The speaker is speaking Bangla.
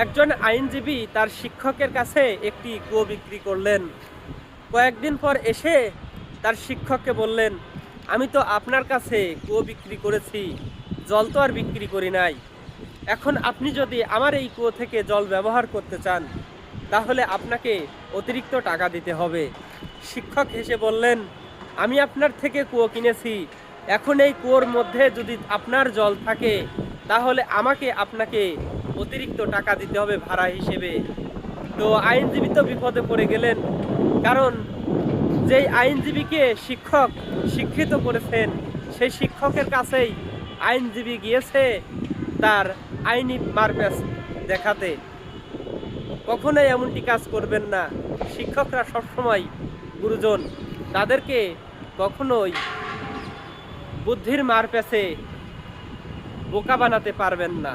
একজন আইনজীবী তার শিক্ষকের কাছে একটি কুয়ো বিক্রি করলেন। কয়েকদিন পর এসে তার শিক্ষককে বললেন, আমি তো আপনার কাছে কুয়ো বিক্রি করেছি, জল তো আর বিক্রি করি নাই। এখন আপনি যদি আমার এই কুয়ো থেকে জল ব্যবহার করতে চান, তাহলে আপনাকে অতিরিক্ত টাকা দিতে হবে। শিক্ষক হেসে বললেন, আমি আপনার থেকে কুয়ো কিনেছি, এখন এই কুয়োর মধ্যে যদি আপনার জল থাকে, তাহলে আমাকে আপনাকে অতিরিক্ত টাকা দিতে হবে ভাড়া হিসেবে। তো আইনজীবী তো বিপদে পড়ে গেলেন, কারণ যেই আইনজীবীকে শিক্ষক শিক্ষিত করেছেন, সেই শিক্ষকের কাছেই আইনজীবী গিয়েছে তার আইনি মারপ্যাচ দেখাতে। কখনোই এমনটি কাজ করবেন না। শিক্ষকরা সবসময় গুরুজন, তাদেরকে কখনোই বুদ্ধির মারপ্যাচে বোকা বানাতে পারবেন না।